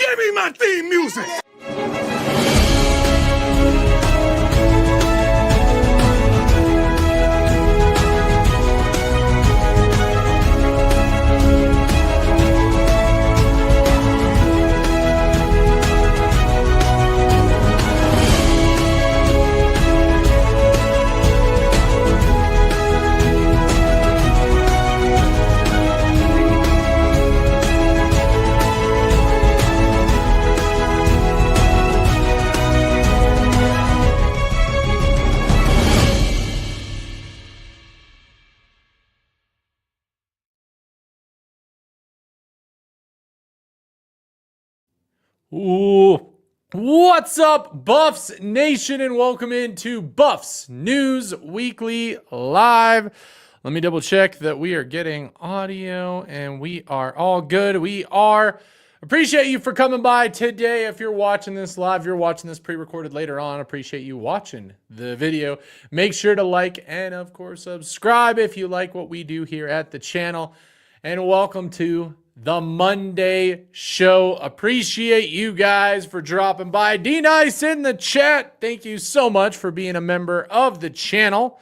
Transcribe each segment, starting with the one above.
Give me my theme music! Ooh, what's up, Buffs Nation, and welcome into Buffs News Weekly Live. Let me double check that we are getting audio and we are all good. We are. Appreciate you for coming by today. If you're watching this live, you're watching this pre-recorded later on, appreciate you watching the video. Make sure to like and, of course, subscribe if you like what we do here at the channel. And welcome to the Monday show. Appreciate you guys for dropping by. D-Nice in the chat. Thank you so much for being a member of the channel.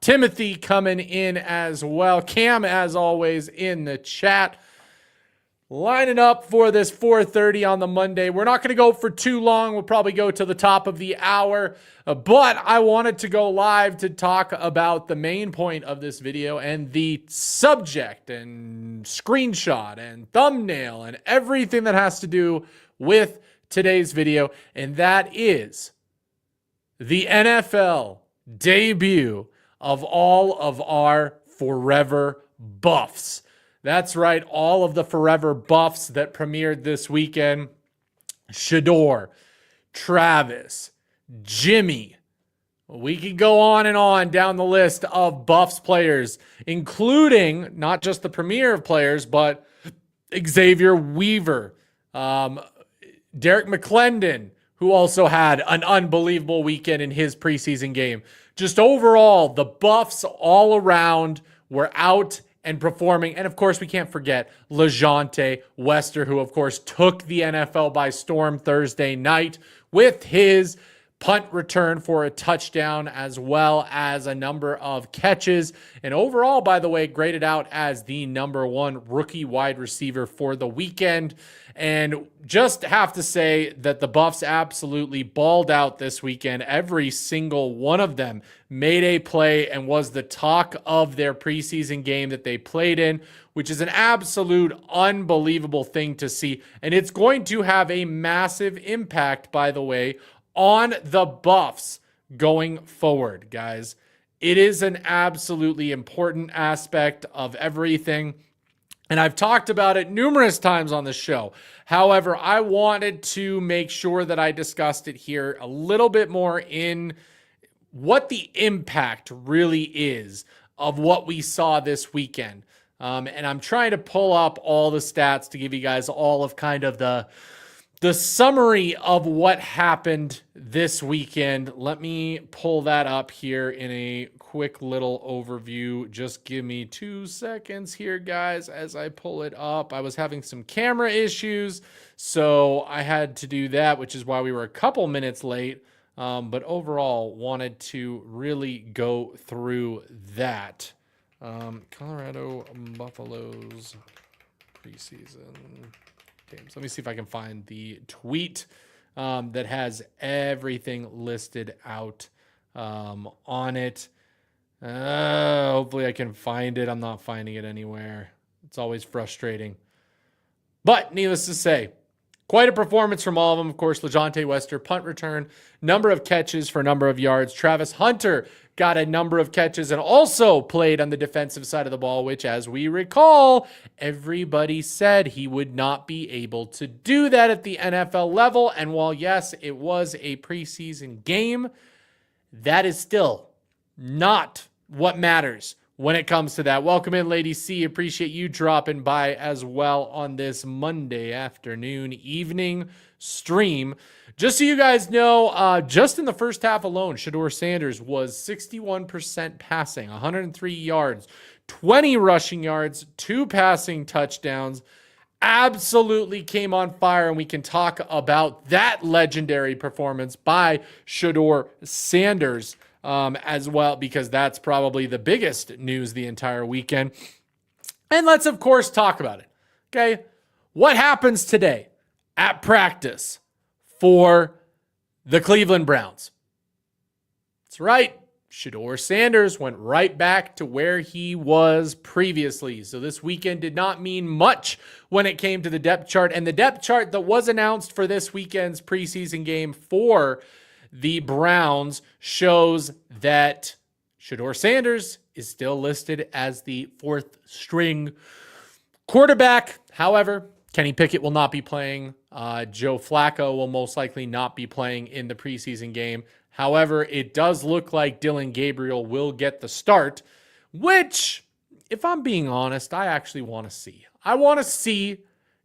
Timothy coming in as well. Cam, as always, in the chat. Lining up for this 4:30 on the Monday. We're not going to go for too long. We'll probably go to the top of the hour. But I wanted to go live to talk about the main point of this video and the subject and screenshot and thumbnail and everything that has to do with today's video. And that is the NFL debut of all of our forever buffs. That's right, all of the forever buffs that premiered this weekend. Shedeur, Travis, Jimmy. We could go on and on down the list of buffs players, including not just the premiere of players, but Xavier Weaver, Derek McClendon, who also had an unbelievable weekend in his preseason game. Just overall, the buffs all around were out and performing. And of course, we can't forget LeJohntay Wester, who of course took the NFL by storm Thursday night with his punt return for a touchdown, as well as a number of catches. And overall, by the way, graded out as the #1 rookie wide receiver for the weekend. And just have to say that the Buffs absolutely balled out this weekend. Every single one of them made a play and was the talk of their preseason game that they played in, which is an absolute unbelievable thing to see. And it's going to have a massive impact, by the way, on the Buffs going forward, guys. It is an absolutely important aspect of everything. And I've talked about it numerous times on the show. However, I wanted to make sure that I discussed it here a little bit more in what the impact really is of what we saw this weekend. And I'm trying to pull up all the stats to give you guys all of kind of the summary of what happened this weekend. Let me pull that up here in a quick little overview. Just give me 2 seconds here, guys, as I pull it up. I was having some camera issues, so I had to do that, which is why we were a couple minutes late. But overall, wanted to really go through that. Colorado Buffaloes preseason games. Let me see if I can find the tweet that has everything listed out on it. Hopefully I can find it. I'm not finding it anywhere. It's always frustrating. But needless to say, quite a performance from all of them. Of course, LeJohntay Wester, punt return, number of catches for number of yards. Travis Hunter got a number of catches and also played on the defensive side of the ball, which, as we recall, everybody said he would not be able to do that at the NFL level. And while, yes, it was a preseason game, that is still not what matters when it comes to that. Welcome in, Lady C. Appreciate you dropping by as well on this Monday afternoon, evening stream. Just so you guys know, just in the first half alone, Shedeur Sanders was 61% passing, 103 yards, 20 rushing yards, 2 passing touchdowns. absolutely came on fire, and we can talk about that legendary performance by Shedeur Sanders as well, because that's probably the biggest news the entire weekend. And let's, of course, talk about it. Okay, what happens today at practice for the Cleveland Browns? That's right. Shedeur Sanders went right back to where he was previously. So this weekend did not mean much when it came to the depth chart. And the depth chart that was announced for this weekend's preseason game for the Browns shows that Shedeur Sanders is still listed as the fourth string quarterback. However, Kenny Pickett will not be playing. Joe Flacco will most likely not be playing in the preseason game. However, it does look like Dillon Gabriel will get the start, which, if I'm being honest, I actually want to see. I want to see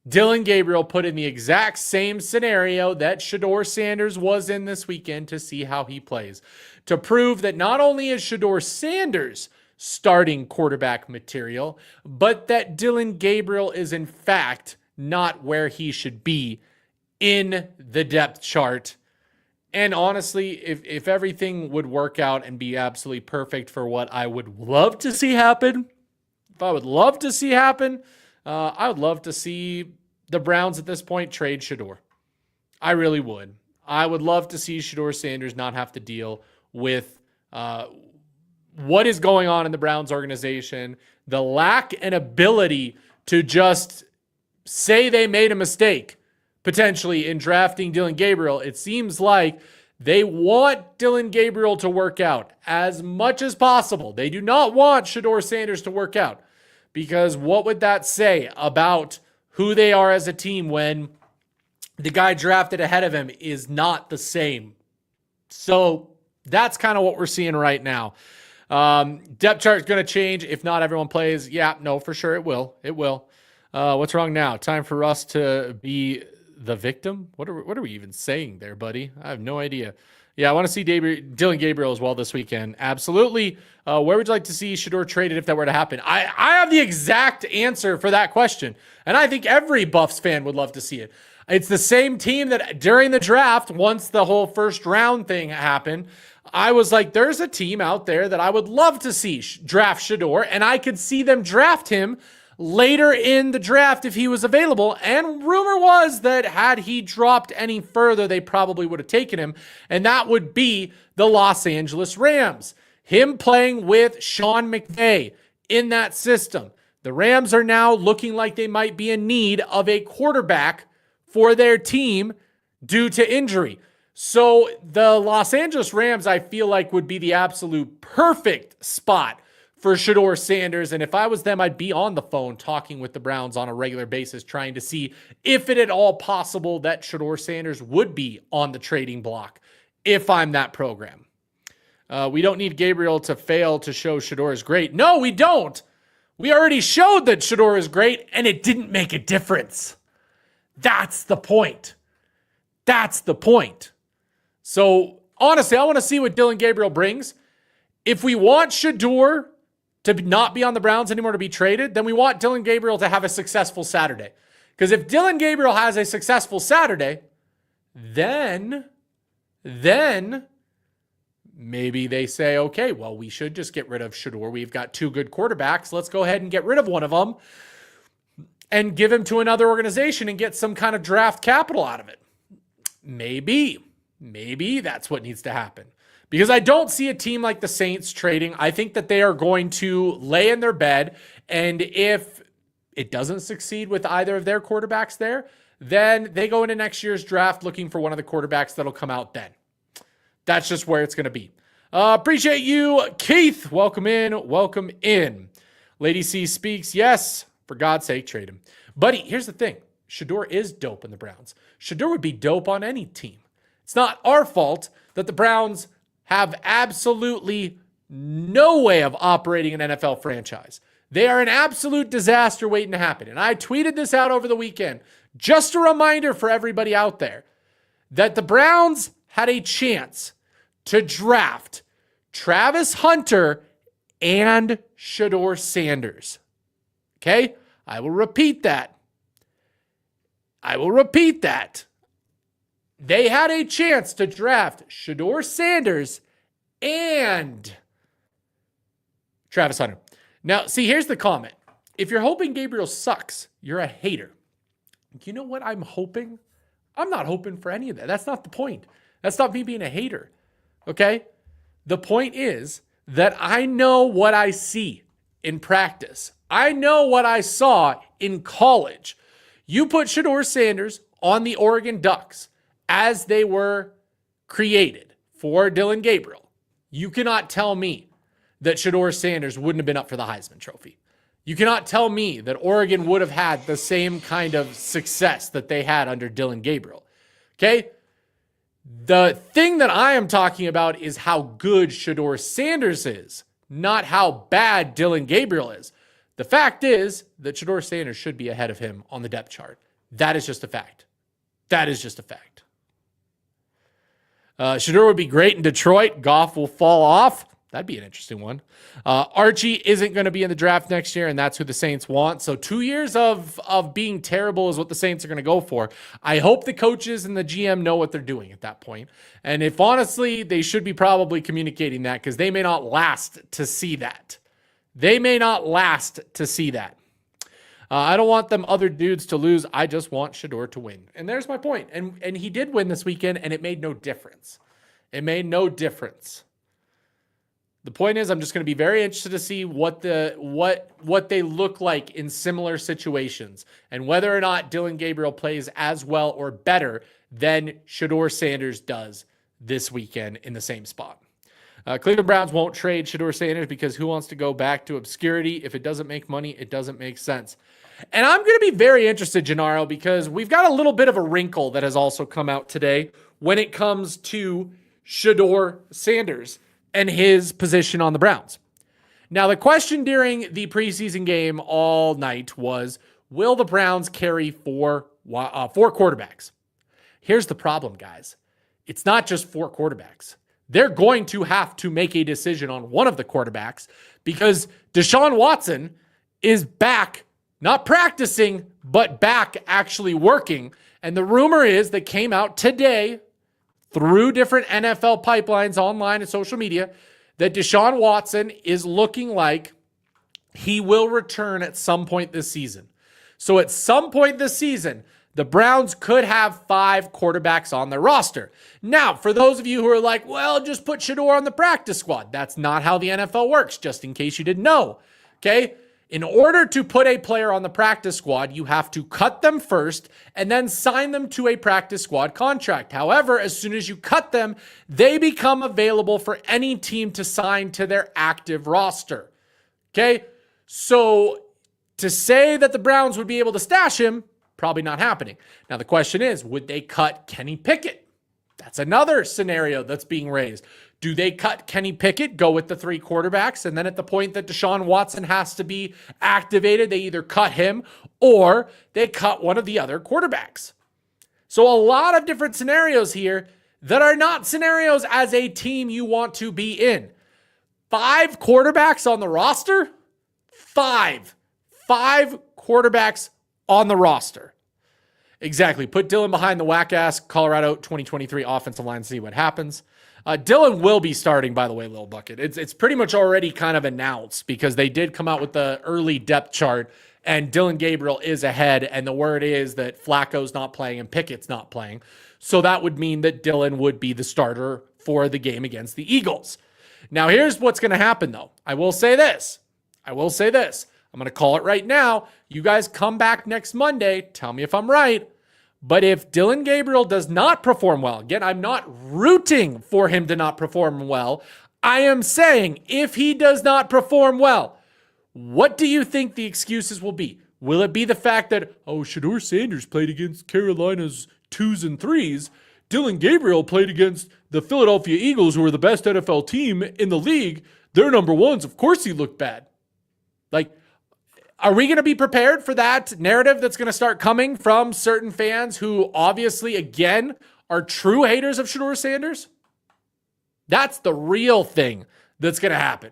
Dillon Gabriel put in the exact same scenario that Shedeur Sanders was in this weekend to see how he plays. To prove that not only is Shedeur Sanders starting quarterback material, but that Dillon Gabriel is in fact not where he should be in the depth chart. And honestly, if everything would work out and be absolutely perfect for what I would love to see happen, I would love to see the Browns at this point trade Shedeur. I really would. I would love to see Shedeur Sanders not have to deal with what is going on in the Browns organization, the lack and ability to just say they made a mistake potentially in drafting Dillon Gabriel. It seems like they want Dillon Gabriel to work out as much as possible. They do not want Shedeur Sanders to work out, because what would that say about who they are as a team when the guy drafted ahead of him is not the same? So that's kind of what we're seeing right now. Depth chart is going to change if not everyone plays. Yeah, no, for sure it will. It will. What's wrong now? Time for us to be the victim? What are we even saying there, buddy? I have no idea. Yeah, I want to see Dillon Gabriel as well this weekend. Absolutely. Where would you like to see Shedeur traded if that were to happen? I have the exact answer for that question, and I think every Buffs fan would love to see it. It's the same team that during the draft, once the whole first round thing happened, I was like, there's a team out there that I would love to see draft Shedeur, and I could see them draft him later in the draft if he was available. And rumor was that had he dropped any further, they probably would have taken him. And that would be the Los Angeles Rams. Him playing with Sean McVay in that system. The Rams are now looking like they might be in need of a quarterback for their team due to injury. So the Los Angeles Rams, I feel like, would be the absolute perfect spot for Shedeur Sanders. And if I was them, I'd be on the phone talking with the Browns on a regular basis, trying to see if it at all possible that Shedeur Sanders would be on the trading block if I'm that program. We don't need Gabriel to fail to show Shedeur is great. No, we don't. We already showed that Shedeur is great, and it didn't make a difference. That's the point. That's the point. So honestly, I want to see what Dillon Gabriel brings. If we want Shedeur to not be on the Browns anymore, to be traded, then we want Dillon Gabriel to have a successful Saturday. Because if Dillon Gabriel has a successful Saturday, then maybe they say, okay, well, we should just get rid of Shedeur. We've got two good quarterbacks. Let's go ahead and get rid of one of them and give him to another organization and get some kind of draft capital out of it. Maybe that's what needs to happen. Because I don't see a team like the Saints trading. I think that they are going to lay in their bed, and if it doesn't succeed with either of their quarterbacks there, then they go into next year's draft looking for one of the quarterbacks that'll come out then. That's just where it's going to be. Appreciate you, Keith. Welcome in. Lady C speaks. Yes, for God's sake, trade him. Buddy, here's the thing. Shedeur is dope in the Browns. Shedeur would be dope on any team. It's not our fault that the Browns have absolutely no way of operating an NFL franchise. They are an absolute disaster waiting to happen. And I tweeted this out over the weekend. Just a reminder for everybody out there that the Browns had a chance to draft Travis Hunter and Shedeur Sanders. Okay? I will repeat that. I will repeat that. They had a chance to draft Shedeur Sanders and Travis Hunter. Now, see, here's the comment. If you're hoping Gabriel sucks, you're a hater. You know what I'm hoping? I'm not hoping for any of that. That's not the point. That's not me being a hater. Okay? The point is that I know what I see in practice. I know what I saw in college. You put Shedeur Sanders on the Oregon Ducks as they were created for Dillon Gabriel. You cannot tell me that Shedeur Sanders wouldn't have been up for the Heisman Trophy. You cannot tell me that Oregon would have had the same kind of success that they had under Dillon Gabriel. Okay? The thing that I am talking about is how good Shedeur Sanders is, not how bad Dillon Gabriel is. The fact is that Shedeur Sanders should be ahead of him on the depth chart. That is just a fact. That is just a fact. Shedeur would be great in Detroit. Goff will fall off. That'd be an interesting one. Archie isn't going to be in the draft next year, and that's who the Saints want. So 2 years of being terrible is what the Saints are going to go for. I hope the coaches and the GM know what they're doing at that point. And if honestly, they should be probably communicating that because they may not last to see that. They may not last to see that. I don't want them other dudes to lose. I just want Shedeur to win. And there's my point. And he did win this weekend, and it made no difference. It made no difference. The point is, I'm just going to be very interested to see what they look like in similar situations and whether or not Dillon Gabriel plays as well or better than Shedeur Sanders does this weekend in the same spot. Cleveland Browns won't trade Shedeur Sanders because who wants to go back to obscurity? If it doesn't make money, it doesn't make sense. And I'm going to be very interested, Gennaro, because we've got a little bit of a wrinkle that has also come out today when it comes to Shedeur Sanders and his position on the Browns. Now, the question during the preseason game all night was, will the Browns carry four quarterbacks? Here's the problem, guys. It's not just four quarterbacks. They're going to have to make a decision on one of the quarterbacks because Deshaun Watson is back, not practicing, but back actually working. And the rumor is that came out today through different NFL pipelines online and social media that Deshaun Watson is looking like he will return at some point this season. So at some point this season, the Browns could have 5 quarterbacks on their roster. Now, for those of you who are like, well, just put Shedeur on the practice squad. That's not how the NFL works, just in case you didn't know. Okay? In order to put a player on the practice squad, you have to cut them first and then sign them to a practice squad contract. However, as soon as you cut them, they become available for any team to sign to their active roster. Okay? So to say that the Browns would be able to stash him, probably not happening. Now, the question is, would they cut Kenny Pickett? That's another scenario that's being raised. Do they cut Kenny Pickett, go with the 3 quarterbacks, and then at the point that Deshaun Watson has to be activated, they either cut him or they cut one of the other quarterbacks? So a lot of different scenarios here that are not scenarios as a team you want to be in. 5 quarterbacks on the roster? 5 quarterbacks on the roster. Exactly. Put Dillon behind the whack-ass Colorado 2023 offensive line, see what happens. Dillon will be starting, by the way, Lil Bucket. It's pretty much already kind of announced because they did come out with the early depth chart and Dillon Gabriel is ahead, and the word is that Flacco's not playing and Pickett's not playing. So that would mean that Dillon would be the starter for the game against the Eagles. Now, here's what's going to happen, though. I will say this. I'm going to call it right now. You guys come back next Monday. Tell me if I'm right. But if Dillon Gabriel does not perform well, again, I'm not rooting for him to not perform well. I am saying if he does not perform well, what do you think the excuses will be? Will it be the fact that, Shedeur Sanders played against Carolina's 2s and 3s. Dillon Gabriel played against the Philadelphia Eagles, who are the best NFL team in the league. They're number 1s. Of course he looked bad. Are we going to be prepared for that narrative that's going to start coming from certain fans who obviously, again, are true haters of Shedeur Sanders? That's the real thing that's going to happen.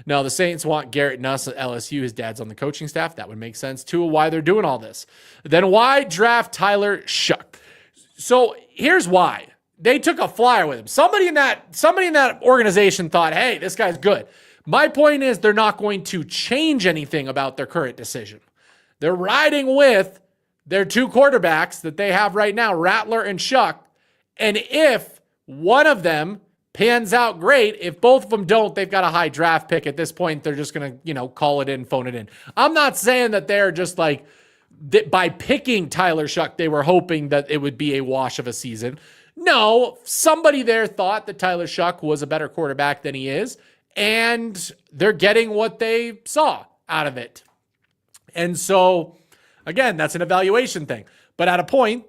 No, the Saints want Garrett Nuss at LSU. His dad's on the coaching staff. That would make sense too, why they're doing all this. Then why draft Tyler Shuck? So here's why. They took a flyer with him. Somebody in that organization thought, hey, this guy's good. My point is they're not going to change anything about their current decision. They're riding with their two quarterbacks that they have right now, Rattler and Shuck. And if one of them pans out, great. If both of them don't, they've got a high draft pick at this point. They're just going to, call it in, phone it in. I'm not saying that they're just like, by picking Tyler Shuck, they were hoping that it would be a wash of a season. No, somebody there thought that Tyler Shuck was a better quarterback than he is, and they're getting what they saw out of it. And so, again, that's an evaluation thing. But at a point,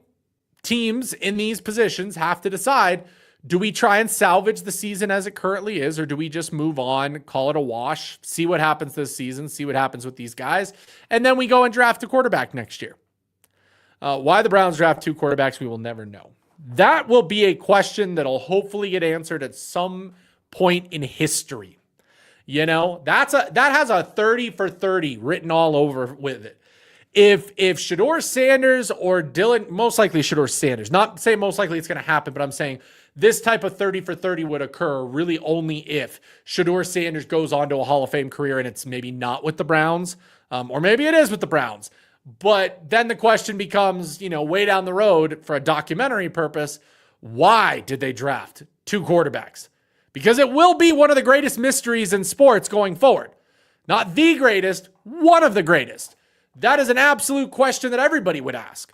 teams in these positions have to decide, do we try and salvage the season as it currently is, or do we just move on, call it a wash, see what happens this season, see what happens with these guys, and then we go and draft a quarterback next year? Why the Browns draft two quarterbacks, we will never know. That will be a question that'll hopefully get answered at some point in history. That has a 30 for 30 written all over with it. If Shedeur Sanders or Dylan, most likely Shedeur Sanders, not saying most likely it's going to happen, but I'm saying this type of 30 for 30 would occur really only if Shedeur Sanders goes on to a Hall of Fame career and it's maybe not with the Browns, or maybe it is with the Browns. But then the question becomes, way down the road for a documentary purpose, why did they draft two quarterbacks? Because it will be one of the greatest mysteries in sports going forward. Not the greatest, one of the greatest. That is an absolute question that everybody would ask.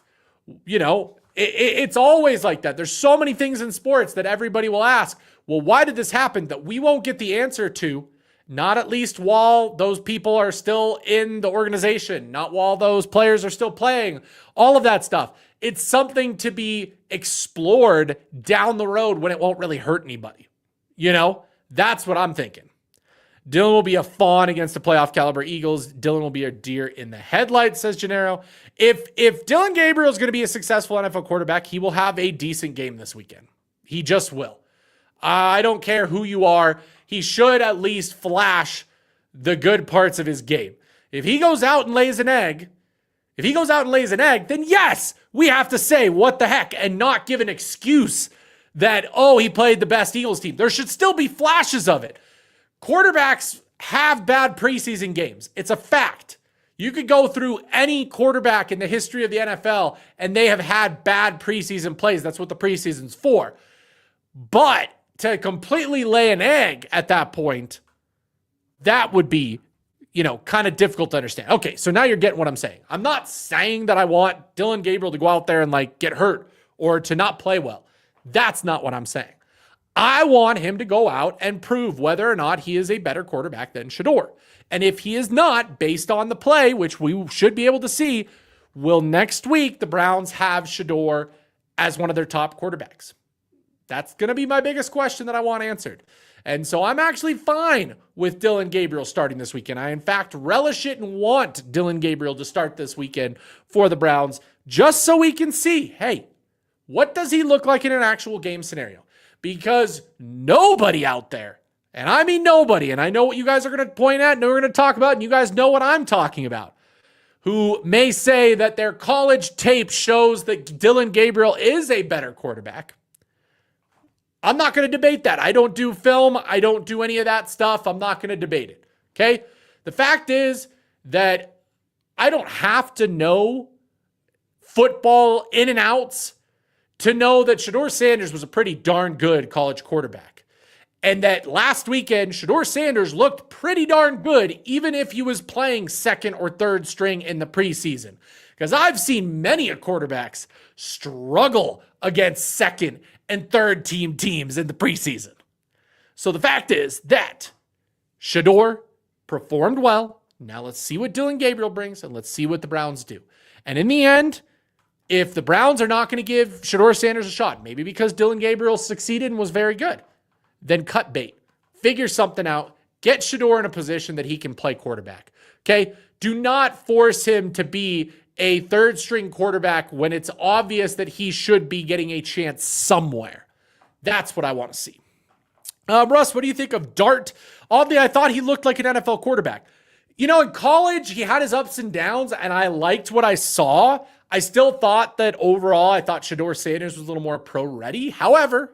It's always like that. There's so many things in sports that everybody will ask, well, why did this happen, that we won't get the answer to, not at least while those people are still in the organization, not while those players are still playing, all of that stuff. It's something to be explored down the road when it won't really hurt anybody. That's what I'm thinking. Dylan will be a fawn against the playoff caliber Eagles. Dylan will be a deer in the headlights, says Gennaro. If Dylan Gabriel is going to be a successful NFL quarterback, he will have a decent game this weekend. He just will. I don't care who you are. He should at least flash the good parts of his game. If he goes out and lays an egg, then yes, we have to say what the heck and not give an excuse that, he played the best Eagles team. There should still be flashes of it. Quarterbacks have bad preseason games. It's a fact. You could go through any quarterback in the history of the NFL and they have had bad preseason plays. That's what the preseason's for. But to completely lay an egg at that point, that would be, kind of difficult to understand. Okay, so now you're getting what I'm saying. I'm not saying that I want Dylan Gabriel to go out there and get hurt or to not play well. That's not what I'm saying. I want him to go out and prove whether or not he is a better quarterback than Shedeur. And if he is not, based on the play, which we should be able to see, will next week the Browns have Shedeur as one of their top quarterbacks? That's going to be my biggest question that I want answered. And so I'm actually fine with Dylan Gabriel starting this weekend. I, in fact, relish it and want Dylan Gabriel to start this weekend for the Browns, just so we can see, hey, what does he look like in an actual game scenario? Because nobody out there, and I mean nobody, and I know what you guys are going to point at and we're going to talk about, and you guys know what I'm talking about, who may say that their college tape shows that Dylan Gabriel is a better quarterback. I'm not going to debate that. I don't do film. I don't do any of that stuff. I'm not going to debate it. Okay? The fact is that I don't have to know football in and outs to know that Shedeur Sanders was a pretty darn good college quarterback. And that last weekend, Shedeur Sanders looked pretty darn good, even if he was playing second or third string in the preseason. Because I've seen many quarterbacks struggle against second and third teams in the preseason. So the fact is that Shedeur performed well. Now let's see what Dylan Gabriel brings, and let's see what the Browns do. And in the end, if the Browns are not going to give Shedeur Sanders a shot, maybe because Dylan Gabriel succeeded and was very good, then cut bait. Figure something out. Get Shedeur in a position that he can play quarterback. Okay? Do not force him to be a third string quarterback when it's obvious that he should be getting a chance somewhere. That's what I want to see. Russ, what do you think of Dart Oddly, I thought he looked like an NFL quarterback. In college, he had his ups and downs, and I liked what I saw. I still thought that overall, I thought Shedeur Sanders was a little more pro-ready. However,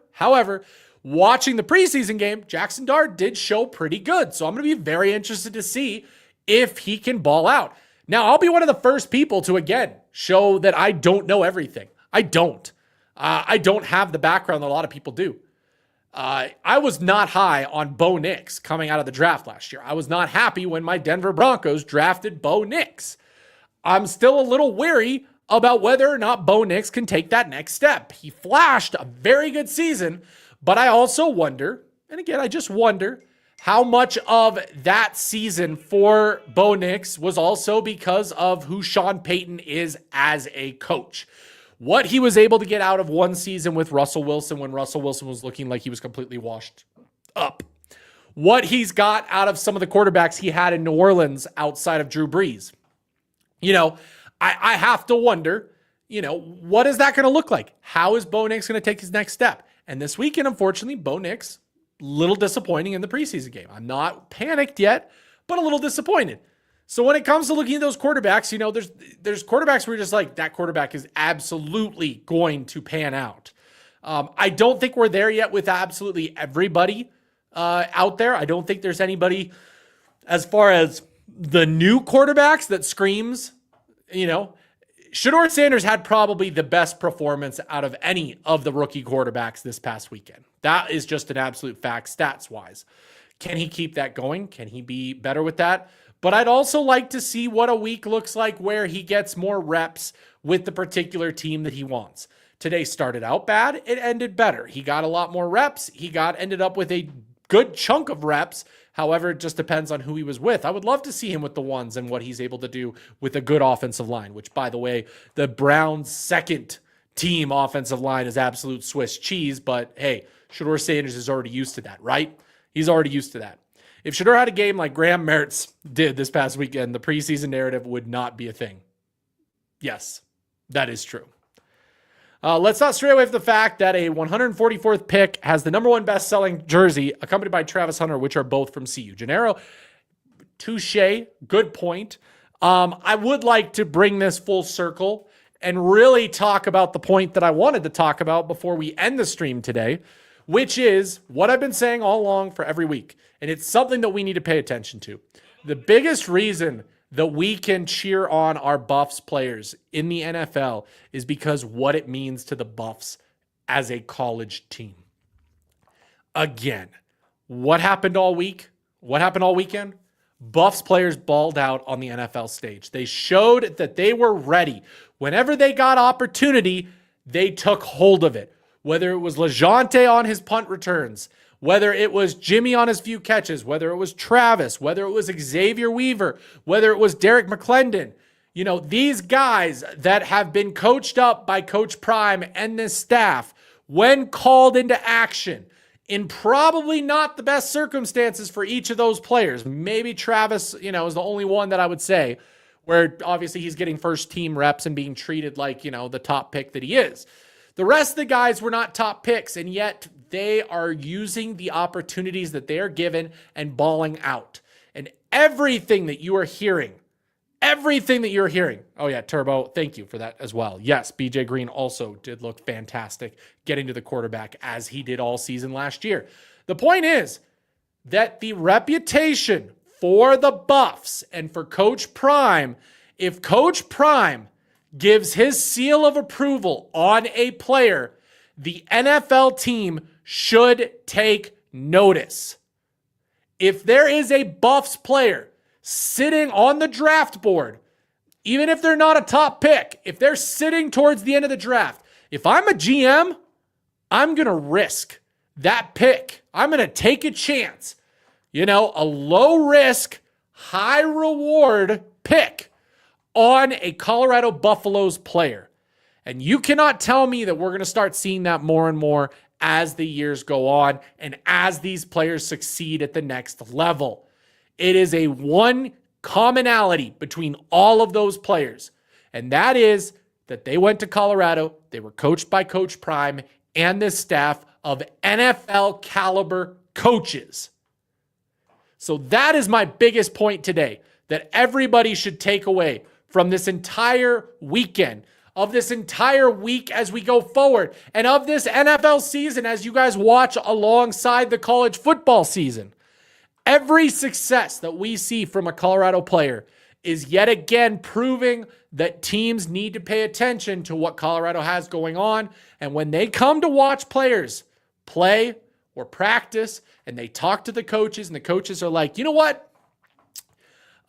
watching the preseason game, Jackson Dart did show pretty good. So I'm going to be very interested to see if he can ball out. Now, I'll be one of the first people to, again, show that I don't know everything. I don't. I don't have the background that a lot of people do. I was not high on Bo Nix coming out of the draft last year. I was not happy when my Denver Broncos drafted Bo Nix. I'm still a little wary about whether or not Bo Nix can take that next step. He flashed a very good season, but I also wonder, and again, I just wonder, how much of that season for Bo Nix was also because of who Sean Payton is as a coach. What he was able to get out of one season with Russell Wilson when Russell Wilson was looking like he was completely washed up. What he's got out of some of the quarterbacks he had in New Orleans outside of Drew Brees. I have to wonder, what is that going to look like? How is Bo Nix going to take his next step? And this weekend, unfortunately, Bo Nix, little disappointing in the preseason game. I'm not panicked yet, but a little disappointed. So when it comes to looking at those quarterbacks, there's quarterbacks where you're just like, that quarterback is absolutely going to pan out. I don't think we're there yet with absolutely everybody out there. I don't think there's anybody as far as the new quarterbacks that screams, Shedeur Sanders had probably the best performance out of any of the rookie quarterbacks this past weekend. That is just an absolute fact stats-wise. Can he keep that going? Can he be better with that? But I'd also like to see what a week looks like where he gets more reps with the particular team that he wants. Today started out bad. It ended better. He got a lot more reps. Ended up with a good chunk of reps. However, it just depends on who he was with. I would love to see him with the ones and what he's able to do with a good offensive line, which, by the way, the Browns' second team offensive line is absolute Swiss cheese. But hey, Shedeur Sanders is already used to that, right? He's already used to that. If Shedeur had a game like Graham Mertz did this past weekend, the preseason narrative would not be a thing. Yes, that is true. Let's not stray away from the fact that a 144th pick has the number one best-selling jersey, accompanied by Travis Hunter, which are both from CU. Gennaro, touche, good point. I would like to bring this full circle and really talk about the point that I wanted to talk about before we end the stream today, which is what I've been saying all along for every week. And it's something that we need to pay attention to. The biggest reason that we can cheer on our Buffs players in the NFL is because what it means to the Buffs as a college team. Again, what happened all week? What happened all weekend? Buffs players balled out on the NFL stage. They showed that they were ready. Whenever they got opportunity, they took hold of it. Whether it was LeJounte on his punt returns, whether it was Jimmy on his few catches, whether it was Travis, whether it was Xavier Weaver, whether it was Derek McClendon, these guys that have been coached up by Coach Prime and this staff, when called into action, in probably not the best circumstances for each of those players. Maybe Travis, is the only one that I would say where obviously he's getting first team reps and being treated like, the top pick that he is. The rest of the guys were not top picks, and yet they are using the opportunities that they are given and balling out. And everything that you are hearing, oh yeah, Turbo, thank you for that as well. Yes, BJ Green also did look fantastic getting to the quarterback as he did all season last year. The point is that the reputation for the Buffs and for Coach Prime, if Coach Prime gives his seal of approval on a player, the NFL team should take notice. If there is a Buffs player sitting on the draft board, even if they're not a top pick, if they're sitting towards the end of the draft, if I'm a GM, I'm going to risk that pick. I'm going to take a chance. A low risk, high reward pick on a Colorado Buffaloes player. And you cannot tell me that we're going to start seeing that more and more as the years go on and as these players succeed at the next level. It is a one commonality between all of those players, and that is that they went to Colorado, they were coached by Coach Prime and this staff of NFL caliber coaches. So that is my biggest point today that everybody should take away from this entire weekend, of this entire week as we go forward, and of this NFL season as you guys watch alongside the college football season. Every success that we see from a Colorado player is yet again proving that teams need to pay attention to what Colorado has going on. And when they come to watch players play or practice and they talk to the coaches and the coaches are like, you know what?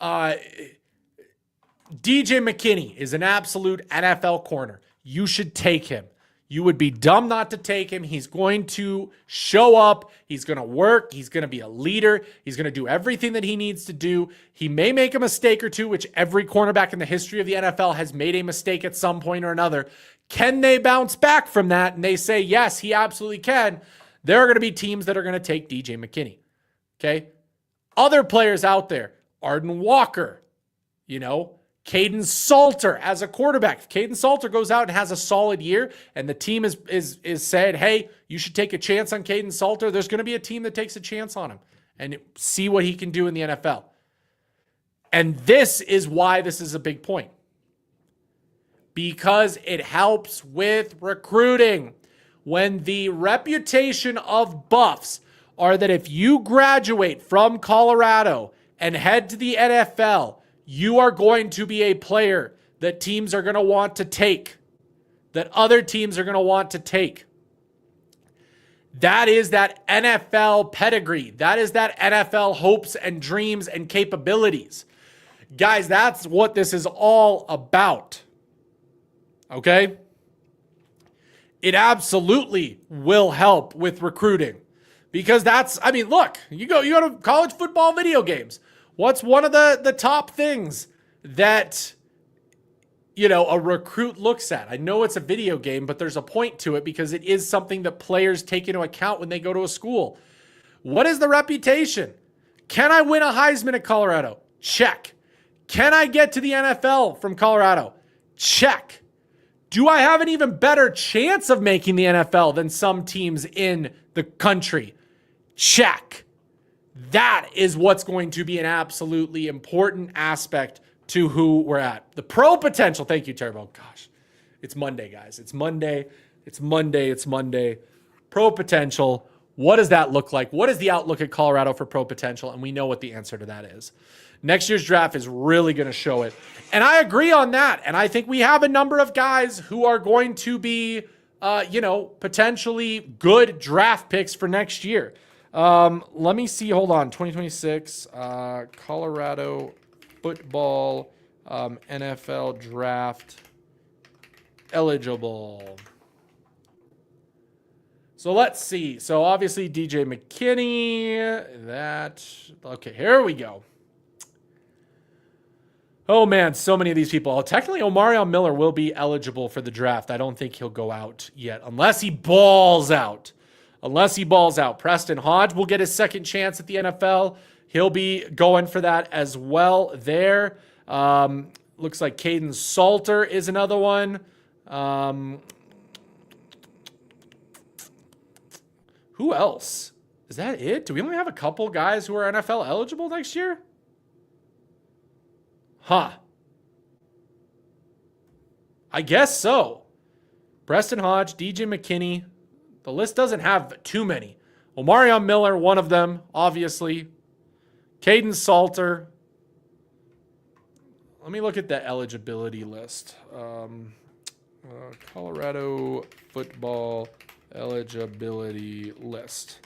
DJ McKinney is an absolute NFL corner. You should take him. You would be dumb not to take him. He's going to show up. He's going to work. He's going to be a leader. He's going to do everything that he needs to do. He may make a mistake or two, which every cornerback in the history of the NFL has made a mistake at some point or another. Can they bounce back from that? And they say, yes, he absolutely can. There are going to be teams that are going to take DJ McKinney. Okay. Other players out there, Arden Walker, Caden Salter as a quarterback. If Caden Salter goes out and has a solid year and the team is saying, hey, you should take a chance on Caden Salter, there's going to be a team that takes a chance on him and see what he can do in the NFL. And this is why this is a big point. Because it helps with recruiting. When the reputation of Buffs are that if you graduate from Colorado and head to the NFL, you are going to be a player that teams are going to want to take, that other teams are going to want to take. That is that NFL pedigree. That is that NFL hopes and dreams and capabilities. Guys, that's what this is all about. Okay? It absolutely will help with recruiting because look, you go to college football video games. What's one of the top things that, a recruit looks at? I know it's a video game, but there's a point to it because it is something that players take into account when they go to a school. What is the reputation? Can I win a Heisman at Colorado? Check. Can I get to the NFL from Colorado? Check. Do I have an even better chance of making the NFL than some teams in the country? Check. That is what's going to be an absolutely important aspect to who we're at. The pro potential. Thank you, Turbo. Gosh, it's Monday, guys. It's Monday. Pro potential. What does that look like? What is the outlook at Colorado for pro potential? And we know what the answer to that is. Next year's draft is really going to show it. And I agree on that. And I think we have a number of guys who are going to be, potentially good draft picks for next year. Let me see. Hold on. 2026, Colorado football, NFL draft eligible. So let's see. So obviously DJ McKinney, okay, here we go. Oh man, so many of these people. Technically, Omarion Miller will be eligible for the draft. I don't think he'll go out yet unless he balls out. Preston Hodge will get his second chance at the NFL. He'll be going for that as well there. Looks like Caden Salter is another one. Who else? Is that it? Do we only have a couple guys who are NFL eligible next year? Huh. I guess so. Preston Hodge, DJ McKinney. The list doesn't have too many. Omarion Miller, one of them, obviously. Caden Salter. Let me look at the eligibility list. Colorado football eligibility list.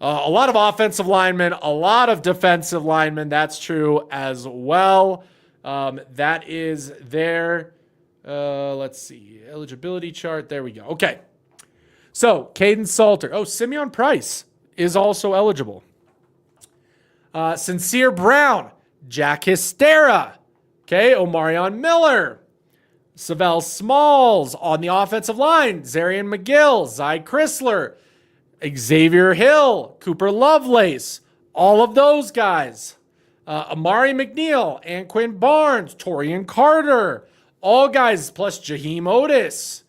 A lot of offensive linemen, a lot of defensive linemen. That's true as well. That is there. Let's see. Eligibility chart. There we go. Okay. So, Caden Salter. Oh, Simeon Price is also eligible. Sincere Brown. Jack Hystera. Okay, Omarion Miller. Savell Smalls on the offensive line. Zarian McGill. Zy Chrysler. Xavier Hill. Cooper Lovelace. All of those guys. Amari McNeil. Anquin Barnes. Torian Carter. All guys plus Jaheim Otis.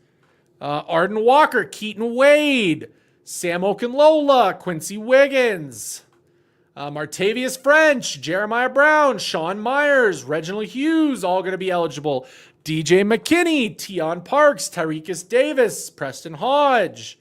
Arden Walker, Keaton Wade, Sam Okunlola, Quincy Wiggins, Martavius French, Jeremiah Brown, Sean Myers, Reginald Hughes, all going to be eligible. DJ McKinney, Tion Parks, Tyrekus Davis, Preston Hodge.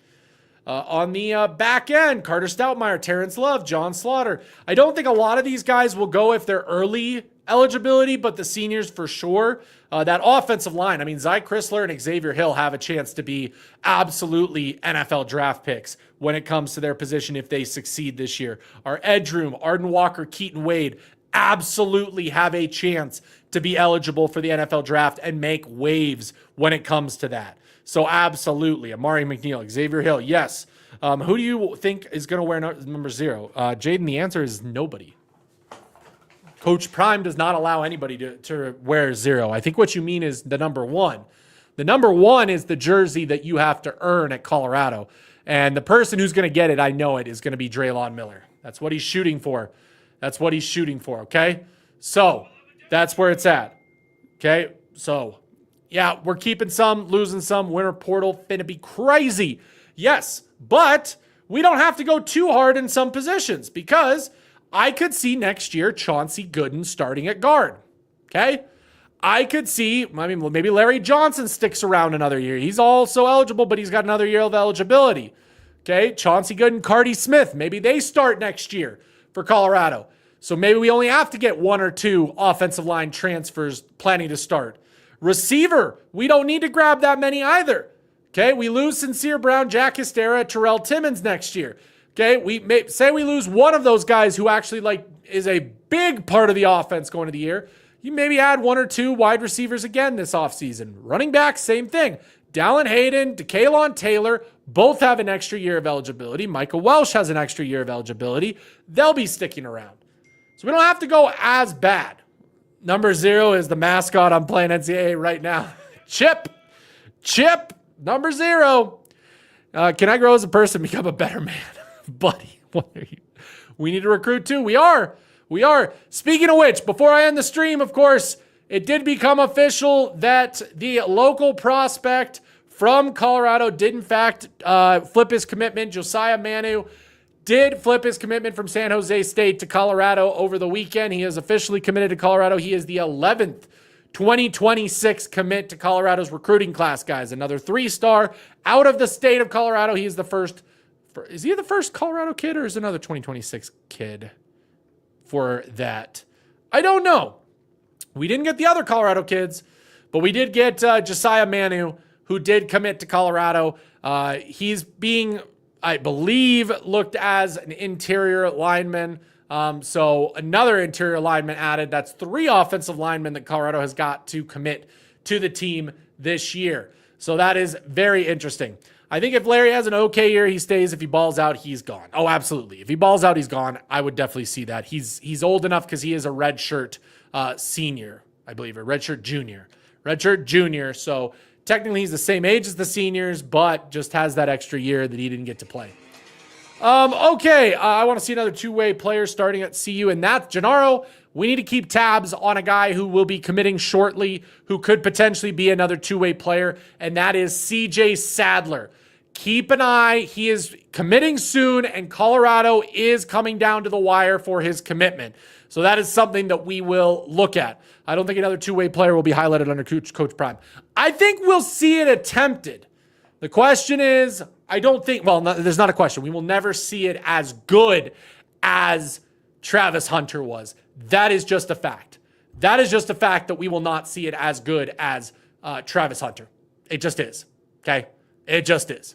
On the back end, Carter Stoutmeyer, Terrence Love, John Slaughter. I don't think a lot of these guys will go if they're early eligibility, but the seniors for sure. That offensive line, I mean, Zy Chrysler and Xavier Hill have a chance to be absolutely NFL draft picks when it comes to their position if they succeed this year. Our edge room, Arden Walker, Keaton Wade, absolutely have a chance to be eligible for the NFL draft and make waves when it comes to that. So absolutely. Amari McNeil, Xavier Hill, yes. Who do you think is going to wear number 0? Jaden, the answer is nobody. Coach Prime does not allow anybody to wear 0. I think what you mean is the number 1. The number 1 is the jersey that you have to earn at Colorado. And the person who's going to get it, I know it, is going to be Draylon Miller. That's what he's shooting for. That's what he's shooting for, okay? So that's where it's at, okay? So, yeah, we're keeping some, losing some. Winter portal finna be crazy. Yes, but we don't have to go too hard in some positions because I could see next year Chauncey Gooden starting at guard, okay? I could see, maybe Larry Johnson sticks around another year. He's also eligible, but he's got another year of eligibility, okay? Chauncey Gooden, Cardi Smith, maybe they start next year for Colorado. So maybe we only have to get 1 or 2 offensive line transfers planning to start. Receiver, we don't need to grab that many either. Okay, we lose Sincere Brown, Jack Histera, Terrell Timmons next year. Okay, we lose one of those guys who actually is a big part of the offense going into the year. You maybe add 1 or 2 wide receivers again this offseason. Running back, same thing. Dallin Hayden, DeKalon Taylor, both have an extra year of eligibility. Michael Welsh has an extra year of eligibility. They'll be sticking around. So we don't have to go as bad. Number 0 is the mascot I'm playing NCAA right now. Chip, number 0. Can I grow as a person, become a better man? Buddy, what are you? We need to recruit too. We are. Speaking of which, before I end the stream, of course, it did become official that the local prospect from Colorado did in fact flip his commitment. Josiah Manu did flip his commitment from San Jose State to Colorado over the weekend. He is officially committed to Colorado. He is the 11th 2026 commit to Colorado's recruiting class, guys. Another 3-star out of the state of Colorado. He is the first. Is he the first Colorado kid or is another 2026 kid for that? I don't know. We didn't get the other Colorado kids, but we did get Josiah Manu, who did commit to Colorado. He's being, I believe, looked as an interior lineman. So another interior lineman added. That's 3 offensive linemen that Colorado has got to commit to the team this year. So that is very interesting. I think if Larry has an okay year, he stays. If he balls out, he's gone. Oh, absolutely. If he balls out, he's gone. I would definitely see that. He's old enough because he is a redshirt senior, I believe, or redshirt junior. Redshirt junior. So technically he's the same age as the seniors, but just has that extra year that he didn't get to play. Okay, I want to see another 2-way player starting at CU, and that's Gennaro. We need to keep tabs on a guy who will be committing shortly, who could potentially be another 2-way player, and that is CJ Sadler. Keep an eye. He is committing soon, and Colorado is coming down to the wire for his commitment. So that is something that we will look at. I don't think another 2-way player will be highlighted under Coach Prime. I think we'll see it attempted. The question is, I don't think, there's not a question. We will never see it as good as Travis Hunter was. That is just a fact. That is just a fact that we will not see it as good as Travis Hunter. It just is. Okay? It just is.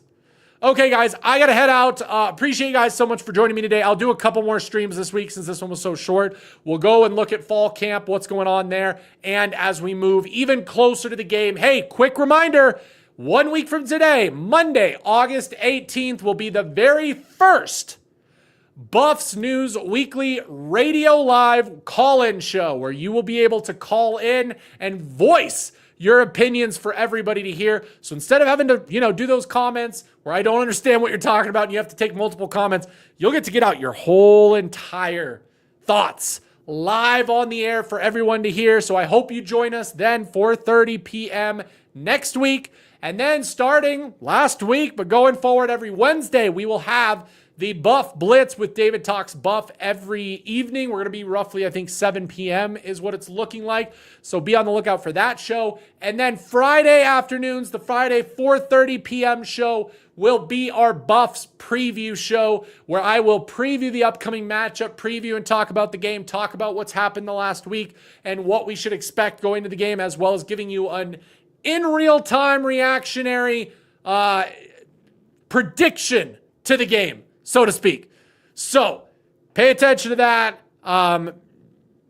Okay, guys, I got to head out. Appreciate you guys so much for joining me today. I'll do a couple more streams this week since this one was so short. We'll go and look at fall camp, what's going on there. And as we move even closer to the game, hey, quick reminder, 1 week from today, Monday, August 18th, will be the very first Buffs News Weekly Radio Live call-in show where you will be able to call in and voice your opinions for everybody to hear. So instead of having to, do those comments where I don't understand what you're talking about and you have to take multiple comments, you'll get to get out your whole entire thoughts live on the air for everyone to hear. So I hope you join us then, 4:30 p.m. next week. And then starting last week, but going forward every Wednesday, we will have the Buff Blitz with David Talks Buff every evening. We're going to be roughly, I think, 7 p.m. is what it's looking like. So be on the lookout for that show. And then Friday afternoons, the Friday 4:30 p.m. show will be our Buffs preview show, where I will preview the upcoming matchup, preview and talk about the game, talk about what's happened the last week and what we should expect going to the game, as well as giving you an in real-time reactionary prediction to the game, so to speak. So pay attention to that.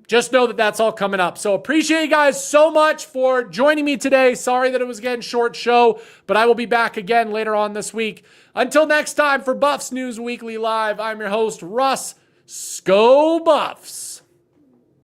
Just know that that's all coming up. So appreciate you guys so much for joining me today. Sorry that it was again short show, but I will be back again later on this week. Until next time, for Buffs News Weekly Live, I'm your host, Russ Sco Buffs.